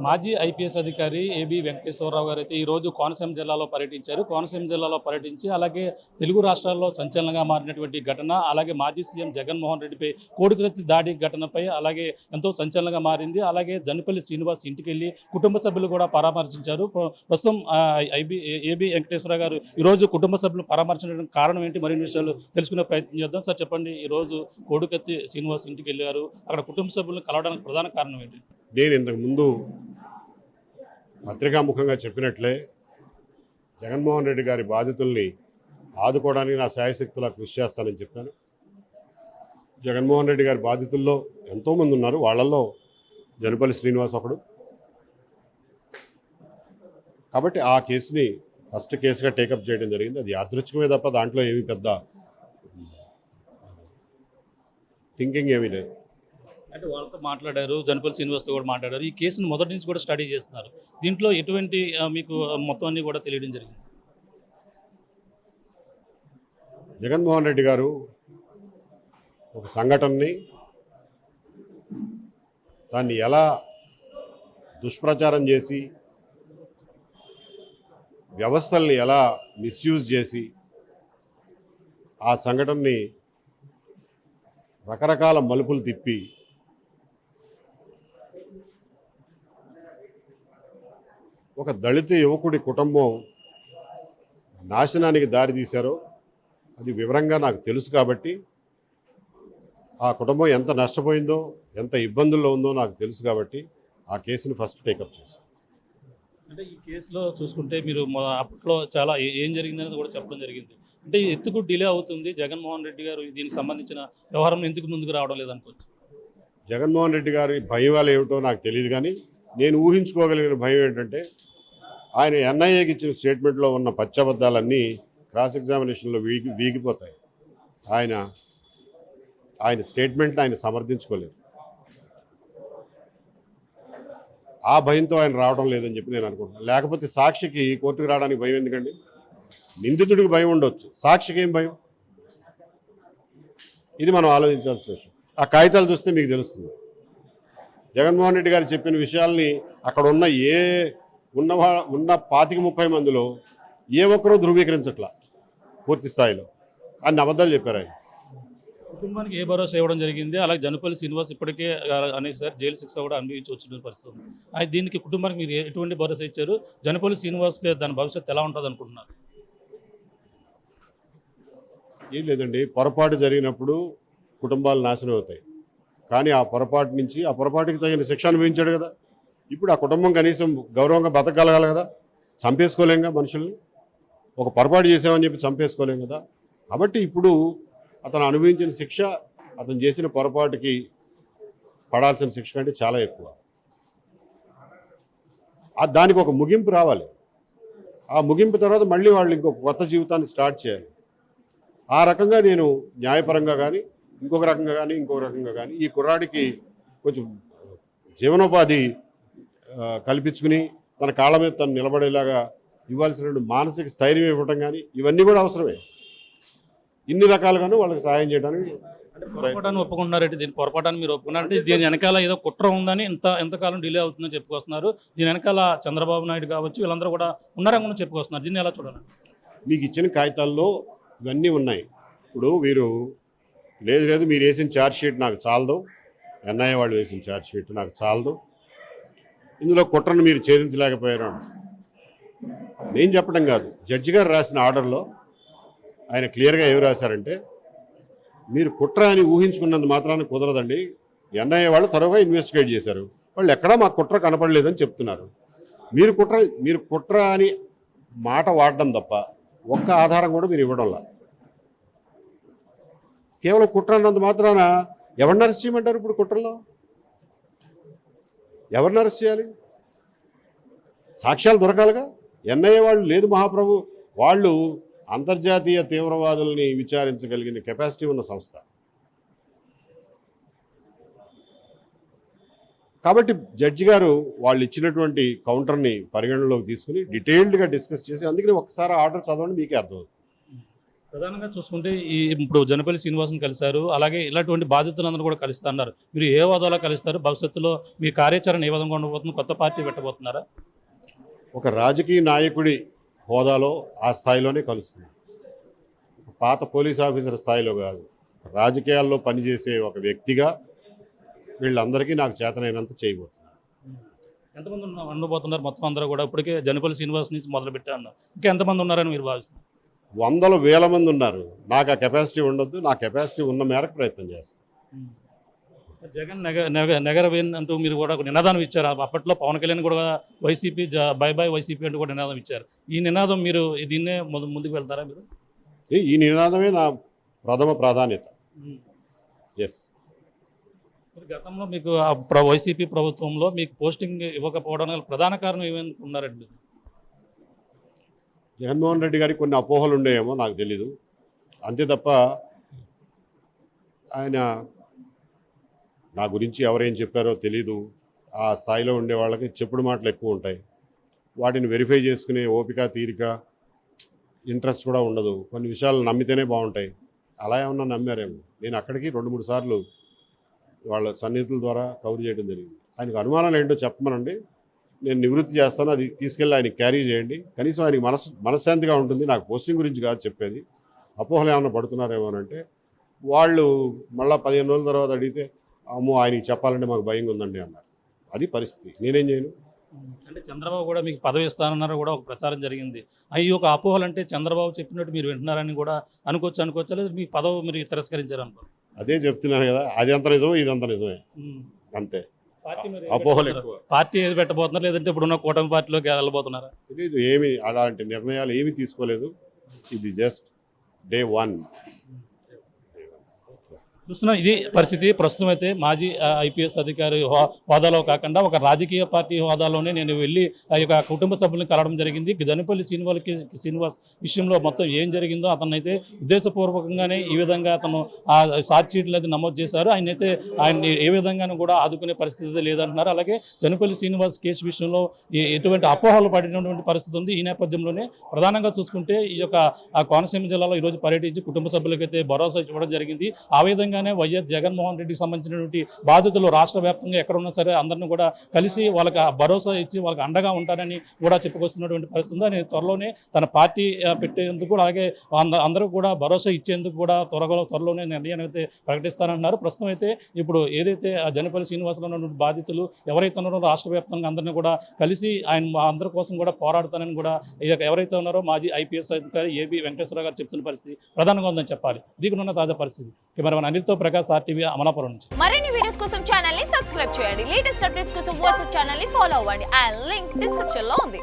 మాజీ ఐపీఎస్ అధికారి ఏబి వెంకటేశ్వరరావు గారు అయితే ఈరోజు కోనసీమ జిల్లాలో పర్యటించారు. కోనసీమ జిల్లాలో పర్యటించి అలాగే తెలుగు రాష్ట్రాల్లో సంచలనంగా మారినటువంటి ఘటన, అలాగే మాజీ సీఎం జగన్మోహన్ రెడ్డిపై కోడికత్తి దాడి ఘటనపై అలాగే ఎంతో సంచలనంగా మారింది. అలాగే జనపల్లి శ్రీనివాస్ ఇంటికి వెళ్ళి కుటుంబ సభ్యులు కూడా పరామర్శించారు. ప్రస్తుతం ఏబి వెంకటేశ్వరరావు గారు ఈరోజు కుటుంబ సభ్యులు పరామర్శించడానికి కారణం ఏంటి, మరిన్ని విషయాలు తెలుసుకునే ప్రయత్నం చేద్దాం. సార్ చెప్పండి, ఈరోజు కోడికత్తి శ్రీనివాస్ ఇంటికి వెళ్ళారు, అక్కడ కుటుంబ సభ్యులను కలవడానికి ప్రధాన కారణం ఏంటి? నేను ఇంతకుముందు పత్రికాముఖంగా చెప్పినట్లే జగన్మోహన్ రెడ్డి గారి బాధితుల్ని ఆదుకోవడానికి నా శాయశక్తులా కృషి చేస్తానని చెప్పాను. జగన్మోహన్ రెడ్డి గారి బాధితుల్లో ఎంతోమంది ఉన్నారు, వాళ్ళల్లో జనపల్లి శ్రీనివాస్ ఒకడు. కాబట్టి ఆ కేసుని ఫస్ట్ కేసుగా టేకప్ చేయడం జరిగింది. అది యాదృచ్ఛికమే తప్ప దాంట్లో ఏమీ పెద్ద థింకింగ్ ఏమీ లేదు. అంటే వాళ్ళతో మాట్లాడారు, జనపల్లి శ్రీనివాస్తో కూడా మాట్లాడారు. ఈ కేసును మొదటి నుంచి కూడా స్టడీ చేస్తున్నారు. దీంట్లో ఎటువంటి మీకు మొత్తం అన్ని కూడా తెలియడం జరిగింది? జగన్మోహన్ రెడ్డి గారు ఒక సంఘటనని దాన్ని ఎలా దుష్ప్రచారం చేసి వ్యవస్థల్ని ఎలా మిస్యూజ్ చేసి ఆ సంఘటనని రకరకాల మలుపులు తిప్పి ఒక దళిత యువకుడి కుటుంబం నాశనానికి దారి తీశారో అది వివరంగా నాకు తెలుసు. కాబట్టి ఆ కుటుంబం ఎంత నష్టపోయిందో, ఎంత ఇబ్బందుల్లో ఉందో నాకు తెలుసు. కాబట్టి ఆ కేసుని ఫస్ట్ టేకప్ చేశాను. అంటే ఈ కేసులో చూసుకుంటే మీరు అప్పట్లో చాలా ఏం జరిగిందనేది కూడా చెప్పడం జరిగింది. అంటే ఎందుకు డిలే అవుతుంది, జగన్మోహన్ రెడ్డి గారు దీనికి సంబంధించిన వ్యవహారం ఎందుకు ముందుకు రావడం లేదనుకోవచ్చు? జగన్మోహన్ రెడ్డి గారి భయం వల్ల ఏమిటో నాకు తెలియదు, కానీ నేను ఊహించుకోగలిగిన భయం ఏంటంటే ఆయన ఎన్ఐఏకి ఇచ్చిన స్టేట్మెంట్లో ఉన్న పచ్చబద్దాలన్నీ క్రాస్ ఎగ్జామినేషన్లో వీగిపోతాయి. ఆయన స్టేట్మెంట్ని ఆయన సమర్థించుకోలేదు. ఆ భయంతో ఆయన రావడం లేదని చెప్పి నేను అనుకుంటున్నాను. లేకపోతే సాక్షికి కోర్టుకు రావడానికి భయం ఎందుకండి? నిందితుడికి భయం ఉండొచ్చు, సాక్షికి ఏం భయం? ఇది మనం ఆలోచించాల్సిన విషయం. ఆ కాగితాలు చూస్తే మీకు తెలుస్తుంది. జగన్మోహన్ రెడ్డి గారు చెప్పిన విషయాల్ని అక్కడ ఉన్న ఉన్న 25-30 మందిలో ఏ ఒక్కరూ ధృవీకరించట్లా పూర్తి స్థాయిలో. అన్ని అబద్ధాలు చెప్పారు ఆయన. కుటుంబానికి ఏ భరోసా ఇవ్వడం జరిగింది? అలాగే జనపల్లి శ్రీనివాస్ ఇప్పటికే అనేకసారి జైలు శిక్ష కూడా అనుభవించి వచ్చిన పరిస్థితి. దీనికి కుటుంబానికి మీరు ఎటువంటి భరోసా ఇచ్చారు? జనపల్లి శ్రీనివాస్కి దాని భవిష్యత్తు ఎలా ఉంటుంది అనుకుంటున్నారు? ఏం లేదండి, పొరపాటు జరిగినప్పుడు కుటుంబాలు నాశనం అవుతాయి. కానీ ఆ పొరపాటు నుంచి ఆ పొరపాటుకి తగిన శిక్ష అనుభవించాడు కదా. ఇప్పుడు ఆ కుటుంబం కనీసం గౌరవంగా బతకగలగాలి కదా. చంపేసుకోలేంగా మనుషుల్ని, ఒక పొరపాటు చేసామని చెప్పి చంపేసుకోలేం కదా. కాబట్టి ఇప్పుడు అతను అనుభవించిన శిక్ష అతను చేసిన పొరపాటుకి పడాల్సిన శిక్ష కంటే చాలా ఎక్కువ. దానికి ఒక ముగింపు రావాలి. ఆ ముగింపు తర్వాత మళ్ళీ వాళ్ళు ఇంకొక కొత్త జీవితాన్ని స్టార్ట్ చేయాలి. ఆ రకంగా నేను న్యాయపరంగా కానీ ఇంకొక రకంగా కానీ ఈ కుర్రాడికి కొంచెం జీవనోపాధి కల్పించుకుని తన కాళ్ళ మీద తను నిలబడేలాగా ఇవ్వాల్సిన మానసిక స్థైర్యం ఇవ్వటం కానీ ఇవన్నీ కూడా అవసరమే. ఇన్ని రకాలుగాను వాళ్ళకి సహాయం చేయడానికి. పొరపాటాన్ని ఒప్పుకుంటున్నారంటే, దీని పొరపాటాన్ని మీరు ఒప్పుకున్నారంటే దీని వెనకాల ఏదో కుట్ర ఉందని ఎంతకాలం డిలే అవుతుందని చెప్పుకొస్తున్నారు. దీని వెనకాల చంద్రబాబు నాయుడు కావచ్చు, వీళ్ళందరూ కూడా ఉన్నారని చెప్పుకొస్తున్నారు. దీన్ని ఎలా చూడాలి? మీకు ఇచ్చిన కాగితాల్లో ఇవన్నీ ఉన్నాయి. ఇప్పుడు లేదు మీరు వేసిన ఛార్జ్షీట్ నాకు చాలదు, ఎన్ఐఏ వాళ్ళు వేసిన ఛార్జ్షీట్ నాకు చాలదు, ఇందులో కుట్రను మీరు ఛేదించలేకపోయారు. నేను చెప్పడం కాదు, జడ్జి గారు రాసిన ఆర్డర్లో ఆయన క్లియర్గా ఏమి రాశారంటే, మీరు కుట్ర అని ఊహించుకున్నందు మాత్రాన్ని కుదరదండి. ఎన్ఐఏ వాళ్ళు త్వరగా ఇన్వెస్టిగేట్ చేశారు, వాళ్ళు ఎక్కడా మాకు కుట్ర కనపడలేదని చెప్తున్నారు. మీరు కుట్ర అని మాట వాడడం తప్ప ఒక్క ఆధారం కూడా మీరు ఇవ్వడంలా. కేవలం కుట్ర అన్నంత మాత్రాన ఎవరిని అరెస్ట్ చేయమంటారు? ఇప్పుడు కుట్రలో ఎవరిని అరెస్ట్ చేయాలి? సాక్ష్యాలు దొరకాలిగా. ఎన్ఐఏ వాళ్ళు లేదు మహాప్రభు, వాళ్ళు అంతర్జాతీయ తీవ్రవాదుల్ని విచారించగలిగిన కెపాసిటీ ఉన్న సంస్థ. కాబట్టి జడ్జి గారు వాళ్ళు ఇచ్చినటువంటి కౌంటర్ని పరిగణనలోకి తీసుకుని డీటెయిల్డ్గా డిస్కస్ చేసి, అందుకని ఒకసారి ఆర్డర్ చదవండి, మీకే అర్థమవుతుంది. ప్రధానంగా చూసుకుంటే ఇప్పుడు జనపల్లి శ్రీనివాసన్ కలిశారు, అలాగే ఇలాంటి బాధితులందరూ కూడా కలుస్తున్నారు. మీరు ఏ హోదాలో కలుస్తారు? భవిష్యత్తులో మీ కార్యాచరణ ఏ విధంగా ఉండబోతుంది? కొత్త పార్టీ పెట్టబోతున్నారా? ఒక రాజకీయ నాయకుడి హోదాలో ఆ స్థాయిలోనే కలుస్తున్నాను. పాత పోలీస్ ఆఫీసర్ స్థాయిలో కాదు, రాజకీయాల్లో పనిచేసే ఒక వ్యక్తిగా వీళ్ళందరికీ నాకు చేతనైనంత చేయబోతున్నాను. ఎంతమంది ఉండబోతున్నారు మొత్తం అందరూ కూడా? ఇప్పటికే జనపల్లి శ్రీనివాస్ నుంచి మొదలు పెట్టాను, ఇంకా ఎంతమంది ఉన్నారని మీరు భావిస్తున్నారు? వందల వేల మంది ఉన్నారు. నాకు ఆ కెపాసిటీ ఉండొద్దు, నా కెపాసిటీ ఉన్న మేరకు ప్రయత్నం చేస్తాను. జగన్ నెగరవేన్ అంటూ మీరు కూడా ఒక నినాదం ఇచ్చారు. అప్పట్లో పవన్ కళ్యాణ్ కూడా వైసీపీ బై బై వైసీపీ అంటూ కూడా నినాదం ఇచ్చారు. ఈ నినాదం మీరు దీన్నే ముందుకు వెళ్తారా మీరు? ఈ నినాదమే నా ప్రథమ ప్రాధాన్యత. ఎస్. గతంలో మీకు వైసీపీ ప్రభుత్వంలో మీకు పోస్టింగ్ ఇవ్వకపోవడానికి ప్రధాన కారణం ఏమనుకున్నారండి? జగన్మోహన్ రెడ్డి గారికి కొన్ని అపోహలు ఉండేయేమో నాకు తెలీదు. అంతే తప్ప ఆయన నా గురించి ఎవరేం చెప్పారో తెలీదు. ఆ స్థాయిలో ఉండే వాళ్ళకి చెప్పుడు మాటలు ఎక్కువ ఉంటాయి. వాటిని వెరిఫై చేసుకునే ఓపిక, తీరిక, ఇంట్రెస్ట్ కూడా ఉండదు. కొన్ని విషయాలు నమ్మితేనే బాగుంటాయి. అలా ఏమన్నా నమ్మారేమో. నేను అక్కడికి 2-3 సార్లు వాళ్ళ సన్నిహితుల ద్వారా కవర్ చేయడం జరిగింది. ఆయనకు అనుమానాలు ఏంటో చెప్పమనండి, నేను నివృత్తి చేస్తాను. అది తీసుకెళ్ళి ఆయనకి క్యారీ చేయండి. కనీసం ఆయనకి మనశ్శాంతిగా ఉంటుంది. నాకు పోస్టింగ్ గురించి కాదు చెప్పేది. అపోహలు ఏమైనా పడుతున్నారేమోనంటే వాళ్ళు మళ్ళీ 15 రోజుల తర్వాత అడిగితే అమ్మో ఆయనకి చెప్పాలంటే మాకు భయంగా ఉందండి అన్నారు. అది పరిస్థితి. నేనేం చేయను. అంటే చంద్రబాబు కూడా మీకు పదవి ఇస్తానన్నారు కూడా ఒక ప్రచారం జరిగింది. అవి ఒక అపోహలు అంటే చంద్రబాబు చెప్పినట్టు మీరు వింటున్నారని కూడా అనుకోవచ్చా? లేదా మీ పదవి మీరు తిరస్కరించారు అనుకో? అదే చెప్తున్నాను కదా, అది అంత నిజమే, ఇదంత నిజమే. అంతే. అపోహలు ఎక్కువ. పార్టీ ఏది పెట్టబోతున్నారు? లేదంటే ఇప్పుడున్న కూటమి పార్టీలోకి వెళ్ళబోతున్నారా? తెలీదు. ఏమి అలాంటి నిర్ణయాలు ఏమీ తీసుకోలేదు. ఇది జస్ట్ డే 1. చూస్తున్నాం ఇది పరిస్థితి. ప్రస్తుతం అయితే మాజీ ఐపీఎస్ అధికారి హోదాలో కాకుండా ఒక రాజకీయ పార్టీ హోదాలోనే నేను వెళ్ళి ఆ యొక్క కుటుంబ సభ్యులను కలవడం జరిగింది. జనపల్లి శ్రీనివాస్ విషయంలో మొత్తం ఏం జరిగిందో అతను అయితే ఉద్దేశపూర్వకంగానే ఈ విధంగా అతను ఆ ఛార్జ్ షీట్లు అయితే నమోదు చేశారు. ఆయన్ని ఏ విధంగానూ కూడా ఆదుకునే పరిస్థితి లేదంటున్నారు. అలాగే జనపల్లి శ్రీనివాస్ కేసు విషయంలో ఎటువంటి అపోహలు పడినటువంటి పరిస్థితి ఉంది. ఈ నేపథ్యంలోనే ప్రధానంగా చూసుకుంటే ఈ యొక్క కోనసీమ జిల్లాలో ఈరోజు పర్యటించి కుటుంబ సభ్యులకైతే భరోసా ఇవ్వడం జరిగింది. ఆ విధంగా వైఎస్ జగన్మోహన్ రెడ్డికి సంబంధించినటువంటి బాధితులు రాష్ట్ర వ్యాప్తంగా ఎక్కడున్నా సరే అందరినీ కూడా కలిసి వాళ్ళకి భరోసా ఇచ్చి వాళ్ళకి అండగా ఉంటారని కూడా చెప్పుకొస్తున్నటువంటి పరిస్థితి ఉంది. ఆయన త్వరలోనే తన పార్టీ పెట్టేందుకు అలాగే అందరూ కూడా భరోసా ఇచ్చేందుకు కూడా త్వరలోనే నిర్ణయాన్ని అయితే ప్రకటిస్తానన్నారు. ప్రస్తుతం అయితే ఇప్పుడు ఏదైతే ఆ జనపల్లి శ్రీనివాసంలో ఉన్నటువంటి బాధితులు ఎవరైతే ఉన్నారో రాష్ట్ర వ్యాప్తంగా అందరినీ కూడా కలిసి ఆయన అందరి కోసం కూడా పోరాడుతానని కూడా ఎవరైతే ఉన్నారో మాజీ ఐపీఎస్ అధికారి ఏబి వెంకటేశ్వర గారు చెప్తున్న పరిస్థితి ప్రధానంగా ఉందని చెప్పాలి. దీనికున్న తాజా పరిస్థితి. కెమెరామెన్ అనిల్తో ప్రకాష్, ఆర్టీవీ, అమలాపురం నుంచి. మరిన్ని వీడియోస్ కోసం ఛానల్ ని సబ్స్క్రైబ్ చేయండి. లేటెస్ట్ అప్డేట్స్ కోసం వాట్సాప్ ఛానల్ ని ఫాలో అవ్వండి. ఆ లింక్ డిస్క్రిప్షన్ లో ఉంది.